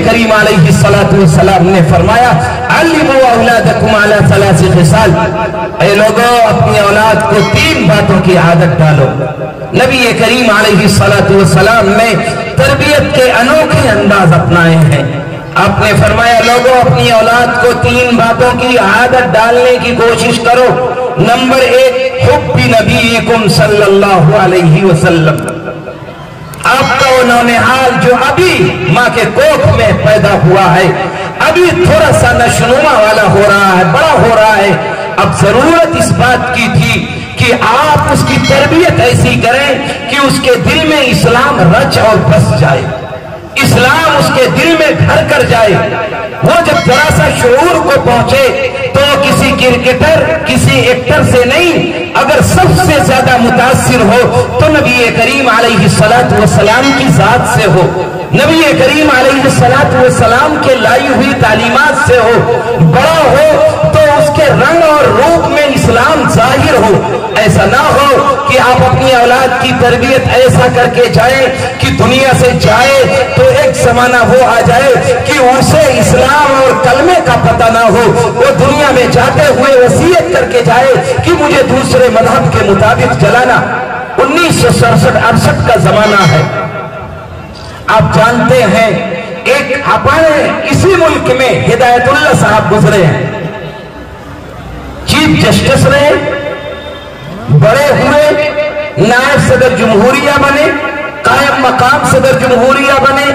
کریم علیہ السلام نے فرمایا علموا اولادکم علی ثلاث خصال، اے لوگوں اپنی اولاد کو 3 باتوں کی عادت ڈالو۔ نبی کریم علیہ السلام نے تربیت کے انوکھے انداز اپنائے ہیں۔ آپ نے فرمایا لوگوں اپنی اولاد کو 3 باتوں کی عادت ڈالنے کی کوشش کرو۔ نمبر 1 حب نبیکم صلی اللہ علیہ وسلم، آپ کا وہ نونہال جو ابھی ماں کے کوکھ میں پیدا ہوا ہے، ابھی تھوڑا سا نشنما والا ہو رہا ہے، بڑا ہو رہا ہے، اب ضرورت اس بات کی تھی کہ آپ اس کی تربیت ایسی کریں کہ اس کے دل میں اسلام رچ اور بس جائے، اسلام اس کے دل میں گھر کر جائے۔ وہ جب ذرا سا شعور کو پہنچے تو کسی کرکٹر کسی ایکٹر سے نہیں، اگر سب سے زیادہ متاثر ہو تو نبی کریم علیہ السلام کی ذات سے ہو، نبی کریم علیہ السلام کے لائی ہوئی تعلیمات سے ہو، بڑا ہو تو اس کے رنگ اور روپ میں اسلام ظاہر ہو۔ ایسا نہ ہو کہ آپ اپنی اولاد کی تربیت ایسا کر کے جائیں کہ دنیا سے جائے تو ایک زمانہ وہ آ جائے کہ اسے اسلام اور کلمے کا پتہ نہ ہو، وہ دنیا میں جاتے ہوئے وصیت کر کے جائے کہ مجھے دوسرے مذہب کے مطابق چلانا۔ 1967-68 کا زمانہ ہے، آپ جانتے ہیں ایک ہمارے اسی ملک میں ہدایت اللہ صاحب گزرے ہیں، چیف جسٹس رہے، بڑے ہوئے، نائب صدر جمہوریہ بنے، قائم مقام صدر جمہوریہ بنے،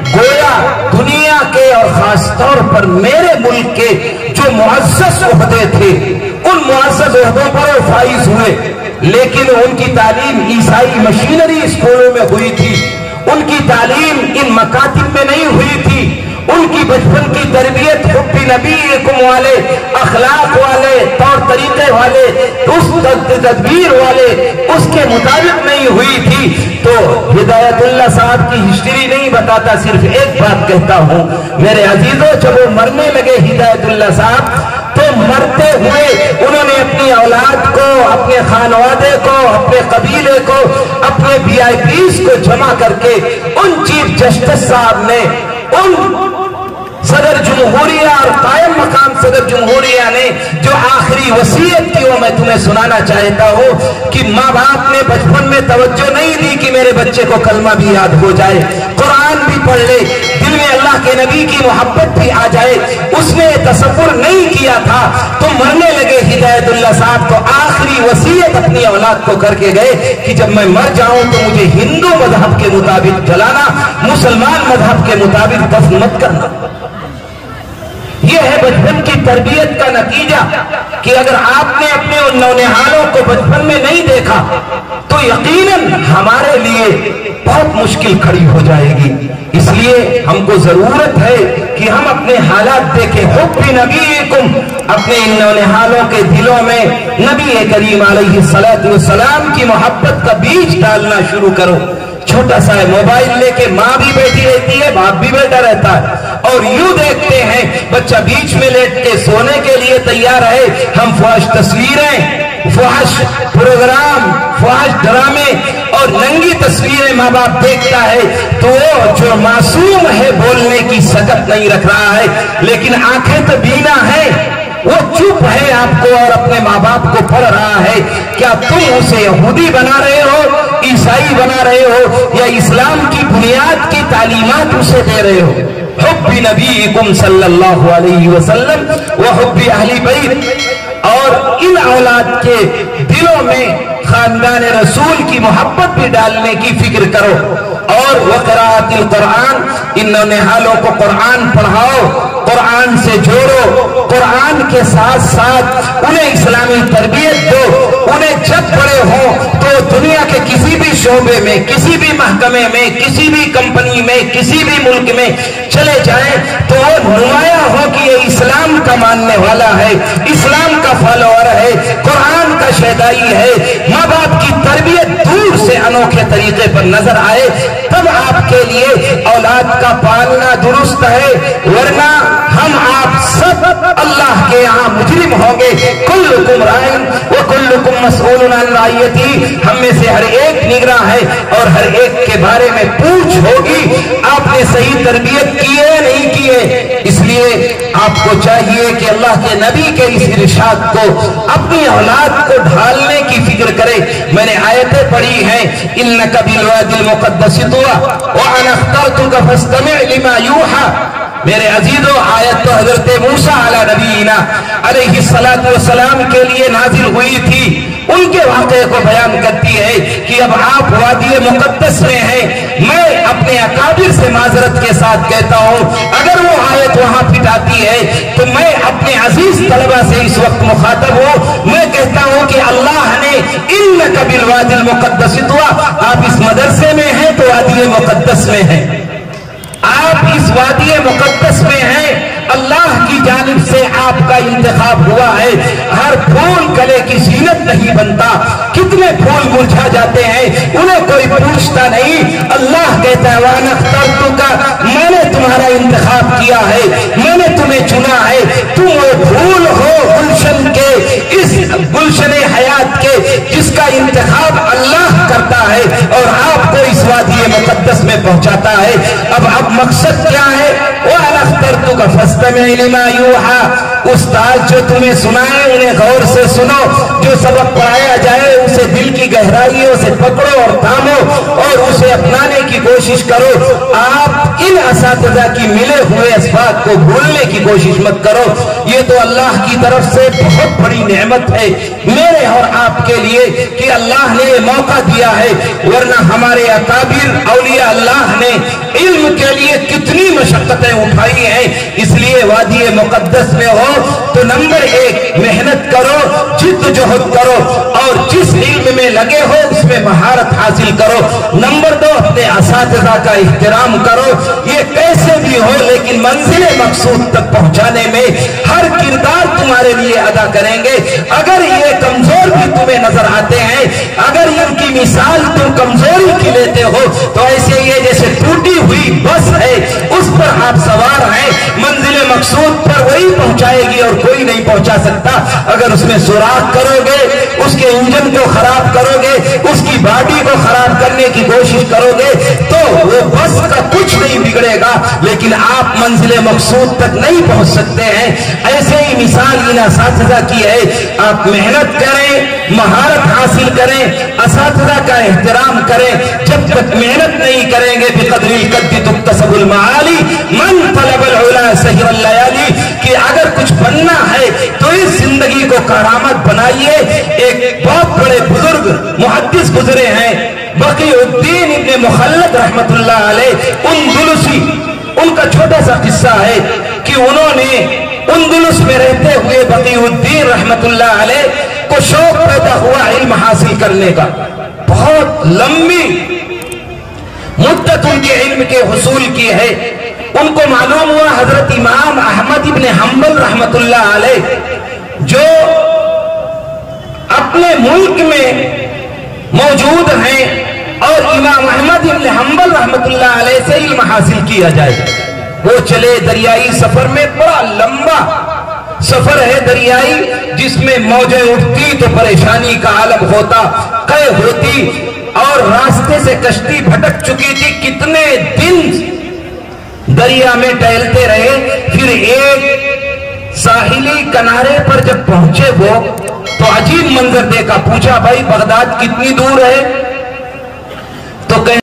گویا دنیا کے اور خاص طور پر میرے ملک کے جو معزز عہدے تھے ان معزز عہدوں پر وہ فائز ہوئے، لیکن ان کی تعلیم عیسائی مشینری اسکولوں میں ہوئی تھی، ان کی تعلیم ان مکاتب میں نہیں ہوئی تھی، ان کی بچپن کی تربیت حب نبیکم والے، اخلاق والے، طور طریقے والے، اس تدبیر والے اس کے مطابق نہیں ہوئی تھی۔ تو ہدایت اللہ صاحب کی ہسٹری نہیں بتاتا، صرف ایک بات کہتا ہوں میرے عزیزوں، جب وہ مرنے لگے ہدایت اللہ صاحب تو مرتے ہوئے انہوں نے اپنی اولاد کو، اپنے خانوادے کو، اپنے قبیلے کو، اپنے VIPs کو جمع کر کے ان چیف جسٹس صاحب نے، ان صدر جمہوریہ اور قائم مقام صدر جمہوریہ نے جو آخری وصیت کی وہ میں تمہیں سنانا چاہتا ہوں کہ ماں باپ نے بچپن میں توجہ نہیں دی کہ میرے بچے کو کلمہ بھی یاد ہو جائے، قرآن بھی پڑھ لے، دل میں اللہ کے نبی کی محبت بھی آ جائے، اس نے تصور نہیں کیا تھا۔ تو مرنے لگے ہدایت اللہ صاحب تو آخری وصیت اپنی اولاد کو کر کے گئے کہ جب میں مر جاؤں تو مجھے ہندو مذہب کے مطابق جلانا، مسلمان مذہب کے مطابق دفن مت کرنا۔ یہ ہے بچپن کی تربیت کا نتیجہ کہ اگر آپ نے اپنے ان نونہالوں کو بچپن میں نہیں دیکھا تو یقیناً ہمارے لیے بہت مشکل کھڑی ہو جائے گی۔ اس لیے ہم کو ضرورت ہے کہ ہم اپنے حالات دیکھیں، حب نبیکم، اپنے ان نونہالوں کے دلوں میں نبی کریم علیہ السلام کی محبت کا بیج ڈالنا شروع کرو۔ چھوٹا سا موبائل لے کے ماں بھی بیٹھی رہتی ہے، باپ بھی بیٹھا رہتا ہے، اور یوں دیکھتے ہیں بچہ بیچ میں لیٹ کے سونے کے لیے تیار ہے، ہم فحش تصویریں، فحش پروگرام، فحش ڈرامے اور ننگی تصویریں ماں باپ دیکھتا ہے تو وہ جو معصوم ہے بولنے کی سکت نہیں رکھ رہا ہے، لیکن آنکھیں تو بینا ہے، وہ چپ ہے آپ کو اور اپنے ماں باپ کو پڑھ رہا ہے۔ کیا تم اسے یہودی بنا رہے ہو، عیسائی بنا رہے ہو، یا اسلام کی بنیاد کی تعلیمات اسے دے رہے ہو؟ حب نبیکم صلی اللہ علیہ وسلم وحب اہل بیت، اور ان اولاد کے دلوں میں خاندان رسول کی محبت بھی ڈالنے کی فکر کرو، اور وقراءت القرآن، ان نونہالوں کو قرآن پڑھاؤ، قرآن سے جوڑو، قرآن کے ساتھ ساتھ انہیں اسلامی تربیت دو۔ انہیں جب بڑے ہوں تو دنیا کے کسی بھی شعبے میں، کسی بھی محکمے میں، کسی بھی کمپنی میں، کسی بھی ملک میں چلے جائیں تو وہ نمایاں ہو کہ یہ اسلام کا ماننے والا ہے، اسلام کا فالوور ہے، قرآن کا شیدائی ہے۔ ماں باپ کی تربیت دور سے انوکھے طریقے پر نظر آئے تب آپ کے لیے اولاد کا پالنا درست ہے، ورنہ ہم آپ سب اللہ کے یہاں مجرم ہوں گے۔ کلکم رائن وکلکم مسئول عن رعیتہ، ہم میں سے ہر ایک نگراں ہے اور ہر ایک کے بارے میں پوچھ ہوگی۔ آپ نے صحیح تربیت کی ہے نہیں لیے آپ کو چاہیے کہ اللہ کے نبی کے اس ارشاد کو اپنی اولاد کو ڈھالنے کی فکر کرے۔ میں نے آیتیں پڑھی ہیں، اِنَّكَ بِالْوَادِ الْمُقَدَّسِ طُوًى وَأَنَا اخْتَرْتُكَ فَاسْتَمِعْ لِمَا يُوحَىٰ۔ میرے عزیزو، آیت تو حضرت موسیٰ علی نبینا علیہ السلام کے لیے نازل ہوئی تھی، ان کے واقعے کو بیان کرتی ہے کہ اب آپ وادی مقدس میں ہیں۔ میں اپنے اکابر سے معذرت کے ساتھ کہتا ہوں، اگر وہ آیت وہاں پھٹاتی ہے تو میں اپنے عزیز طلبہ سے اس وقت مخاطب ہوں، میں کہتا ہوں کہ اللہ نے اِنَّكَ بِالْوَادِ الْمُقَدَّسِ طُوًى، آپ اس مدرسے میں ہیں تو وادی مقدس میں ہیں، آپ اس وادی مقدس میں ہیں، اللہ کی جانب سے آپ کا انتخاب ہوا ہے۔ ہر پھول کلے کی زینت نہیں بنتا، کتنے پھول مرجھا جاتے ہیں، انہیں کوئی پوچھتا نہیں۔ اللہ کہتا ہے وَأَنَا اخْتَرْتُكَ، میں نے تمہارا انتخاب کیا ہے، میں نے تمہیں چنا ہے، تم وہ پھول ہو گلشن کے، اس گلشن حیات کے جس کا انتخاب اللہ کرتا ہے اور آپ کو اس وادی مقدس میں پہنچاتا ہے۔ اب مقصد کیا ہے؟ وَأَنَا اخْتَرْتُكَ فَاسْتَمِعْ لِمَا يُوحَىٰ۔ استاد جو تمہیں سنائے انہیں غور سے سنو، جو سبق پڑھایا جائے اسے دل کی گہرائیوں سے پکڑو اور تھامو اور اسے اپنانے کی کوشش کرو۔ آپ ان اساتذہ کی ملے ہوئے اسباق کو بھولنے کی کوشش مت کرو، یہ تو اللہ کی طرف سے بہت بڑی نعمت ہے میرے اور آپ کے لیے کہ اللہ نے یہ موقع دیا ہے، ورنہ ہمارے اکابر اولیاء اللہ نے علم کے لیے کتنی مشقتیں اٹھائی ہیں۔ اس لیے وادی مقدس میں ہو تو نمبر 1 محنت کرو، جد جہد کرو اور جس علم میں لگے ہو اس میں مہارت حاصل کرو۔ نمبر 2 اپنے اساتذہ کا احترام کرو، یہ کیسے بھی ہو لیکن منزل مقصود تک پہنچانے میں ہر کردار تمہارے لیے ادا کریں گے۔ اگر یہ کمزور بھی تمہیں نظر آتے ہیں، اگر ان کی مثال تم کمزوری کی لیتے ہو تو ایسے یہ جیسے ٹوٹی ہوئی بس ہے، اس پر آپ سوار ہیں، منزل مقصود پر وہی پہنچائے گی اور کوئی نہیں پہنچا سکتا۔ اگر اس میں سوراخ کرو گے، اس کے انجن کو خراب کرو گے، اس کی باڈی کو خراب کرنے کی کوشش کرو گے تو وہ بس کا کچھ نہیں بگڑے گا، لیکن آپ منزل مقصود تک نہیں پہنچ سکتے ہیں۔ ایسے ہی مثال ان اساتذہ کی ہے، آپ محنت کریں، مہارت حاصل کریں، اساتذہ کا احترام کریں۔ جب تک محنت نہیں کریں گے بقدر القد تکتسب المعالی من طلب العلا سہر اللیالی، کہ اگر کچھ بننا ہے تو اس زندگی کو کرامت بنائیے۔ ایک بہت بڑے بزرگ محدث گزرے ہیں، بقی الدین ابن مخلد رحمت اللہ علیہ اندلسی، ان کا چھوٹا سا قصہ ہے کہ انہوں نے اندلس میں رہتے ہوئے بقی الدین رحمت اللہ علیہ کو شوق پیدا ہوا علم حاصل کرنے کا، بہت لمبی مدت ان کے علم کے حصول کی ہے۔ ان کو معلوم ہوا حضرت امام احمد ابن حنبل رحمت اللہ علیہ جو اپنے ملک میں موجود ہیں اور امام احمد ابن حنبل رحمت اللہ علیہ سے علم حاصل کیا جائے، وہ چلے دریائی سفر میں، بڑا لمبا سفر ہے دریائی جس میں موجیں اٹھتی تو پریشانی کا عالم ہوتا، قے ہوتی اور راستے سے کشتی بھٹک چکی تھی، کتنے دن دریا میں ٹہلتے رہے۔ پھر ایک ساحلی کنارے پر جب پہنچے وہ تو عجیب منظر دیکھا، پوچھا بھائی بغداد کتنی دور ہے؟